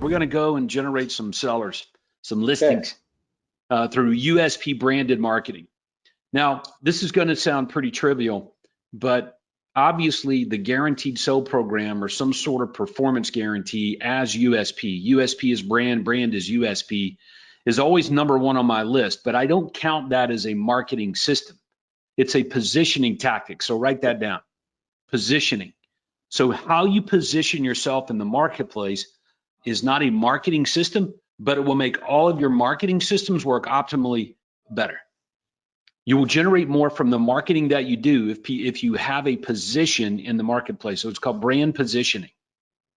we're going to go and generate some sellers, some listings through USP branded marketing. Now, this is going to sound pretty trivial, but obviously the guaranteed sell program or some sort of performance guarantee as USP. USP is brand, brand is USP, is always number one on my list, but I don't count that as a marketing system. It's a positioning tactic. So write that down. Positioning. So how you position yourself in the marketplace is not a marketing system, but it will make all of your marketing systems work optimally better. You will generate more from the marketing that you do if you have a position in the marketplace. So it's called brand positioning.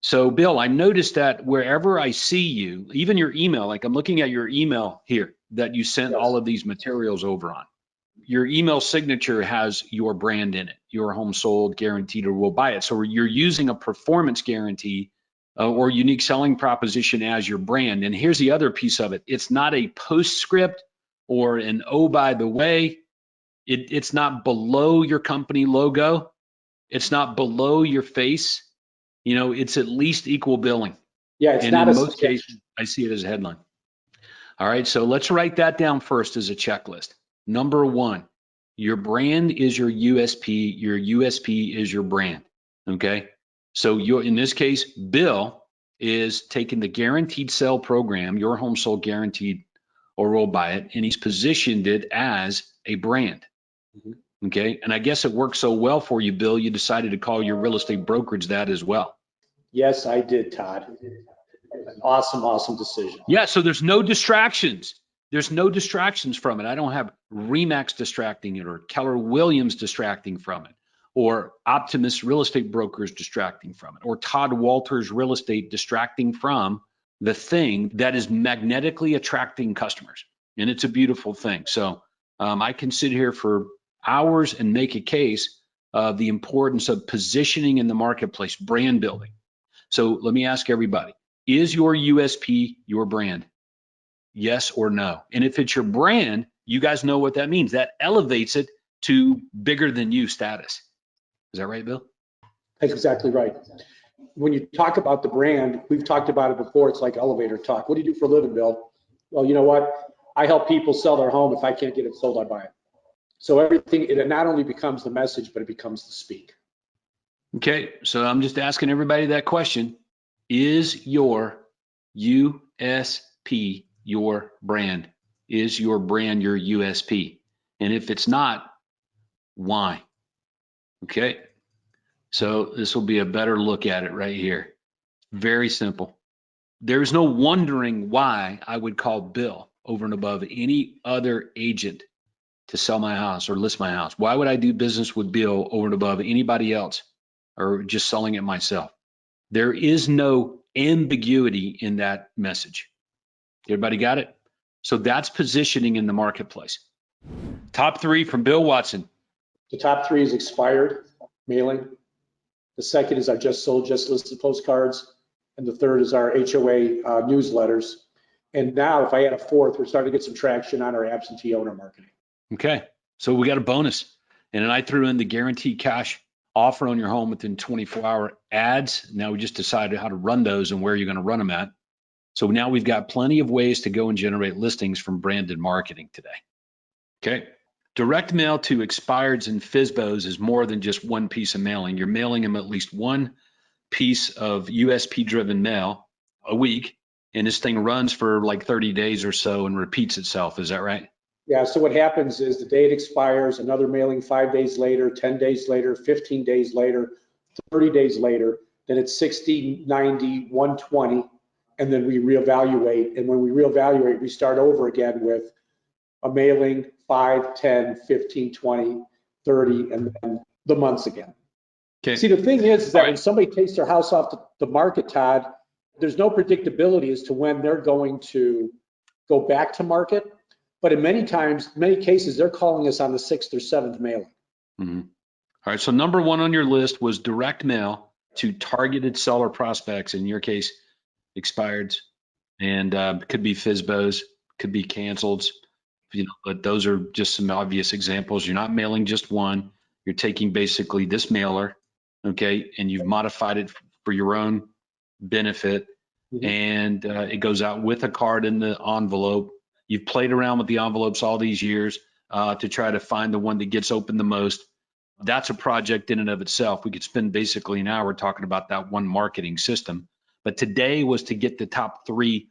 So Bill, I noticed that wherever I see you, even your email, like I'm looking at your email here that you sent all of these materials over on. Your email signature has your brand in it, your home sold, guaranteed, or we'll buy it. So you're using a performance guarantee or unique selling proposition as your brand. And here's the other piece of it. It's not a postscript or an oh, by the way. It's not below your company logo. It's not below your face. You know, it's at least equal billing. Yeah, it's and not in a most cases, I see it as a headline. All right, so let's write that down first as a checklist. Number one, your brand is your USP. Your USP is your brand. Okay, so in this case, Bill is taking the guaranteed sell program, your home sold guaranteed, or we'll buy it, and he's positioned it as a brand. Okay, and I guess it worked so well for you, Bill, you decided to call your real estate brokerage that as well. Yes, I did, Todd. An awesome, awesome decision. Yeah, so there's no distractions. There's no distractions from it. I don't have Remax distracting it or Keller Williams distracting from it or Optimus Real Estate Brokers distracting from it or Todd Walters Real Estate distracting from the thing that is magnetically attracting customers. And it's a beautiful thing. So I can sit here for hours and make a case of the importance of positioning in the marketplace, brand building. So let me ask everybody, is your USP your brand? Yes or no? And if it's your brand, you guys know what that means. That elevates it to bigger than you status. Is that right, Bill? That's exactly right. When you talk about the brand, we've talked about it before. It's like elevator talk. What do you do for a living, Bill? Well, you know what? I help people sell their home. If I can't get it sold, I buy it. So everything, it not only becomes the message, but it becomes the speak. Okay, so I'm just asking everybody that question. Is your USP your brand? Is your brand your USP? And if it's not, why? Okay, so this will be a better look at it right here. Very simple. There's no wondering why I would call Bill over and above any other agent to sell my house or list my house. Why would I do business with Bill over and above anybody else or just selling it myself? There is no ambiguity in that message. Everybody got it? So that's positioning in the marketplace. Top three from Bill Watson. The top three is expired mailing. The second is our just sold, just listed postcards. And the third is our HOA newsletters. And now if I add a fourth, we're starting to get some traction on our absentee owner marketing. Okay, so we got a bonus. And then I threw in the guaranteed cash offer on your home within 24-hour ads. Now we just decided how to run those and where you're going to run them at. So now we've got plenty of ways to go and generate listings from branded marketing today. Okay, direct mail to expireds and FSBOs is more than just one piece of mailing. You're mailing them at least one piece of USP driven mail a week, and this thing runs for like 30 days or so and repeats itself. Is that right? Yeah, so what happens is the day it expires, another mailing 5 days later, 10 days later, 15 days later, 30 days later, then it's 60, 90, 120, and then we reevaluate. And when we reevaluate, we start over again with a mailing 5, 10, 15, 20, 30, and then the months again. Okay. See, the thing is that when somebody takes their house off the market, Todd, there's no predictability as to when they're going to go back to market. But in many cases, they're calling us on the 6th or 7th mailing. Mm-hmm. All right, so number one on your list was direct mail to targeted seller prospects, in your case, expireds, and could be FSBOs, could be canceled, but those are just some obvious examples. You're not mailing just one. You're taking basically this mailer, okay, and you've modified it for your own benefit. and it goes out with a card in the envelope. You've played around with the envelopes all these years to try to find the one that gets open the most. That's a project in and of itself. We could spend basically an hour talking about that one marketing system. But today was to get the top 3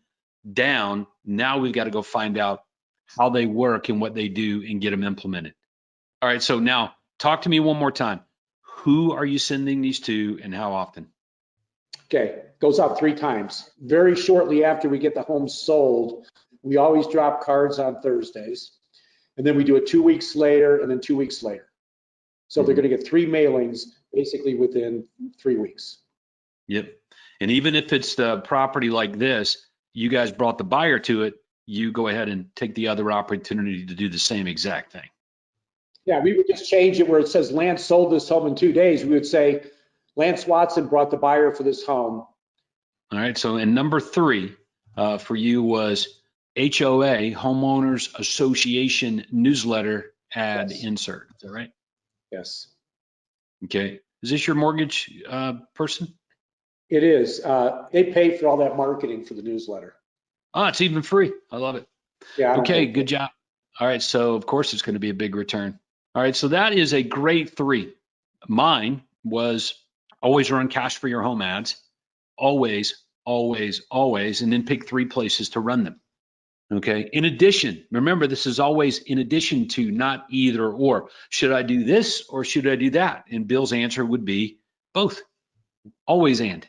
down. Now we've got to go find out how they work and what they do and get them implemented. All right, so now talk to me one more time. Who are you sending these to and how often? Okay, goes out 3 times. Very shortly after we get the home sold, we always drop cards on Thursdays. And then we do it 2 weeks later and then 2 weeks later. So they're going to get 3 mailings basically within 3 weeks. Yep. And even if it's the property like this, you guys brought the buyer to it, you go ahead and take the other opportunity to do the same exact thing. Yeah, we would just change it where it says Lance sold this home in 2 days. We would say Lance Watson brought the buyer for this home. All right. So, and number 3 for you was HOA, Homeowners Association newsletter ad insert. Is that right? Yes. Okay. Is this your mortgage person? It is. They pay for all that marketing for the newsletter. Oh, it's even free. I love it. Yeah. Okay. Good job. All right. So, of course, it's going to be a big return. All right. So that is a great 3. Mine was always run cash for your home ads. Always, always, always. And then pick 3 places to run them. Okay. In addition, remember, this is always in addition to, not either or. Should I do this or should I do that? And Bill's answer would be both. Always and.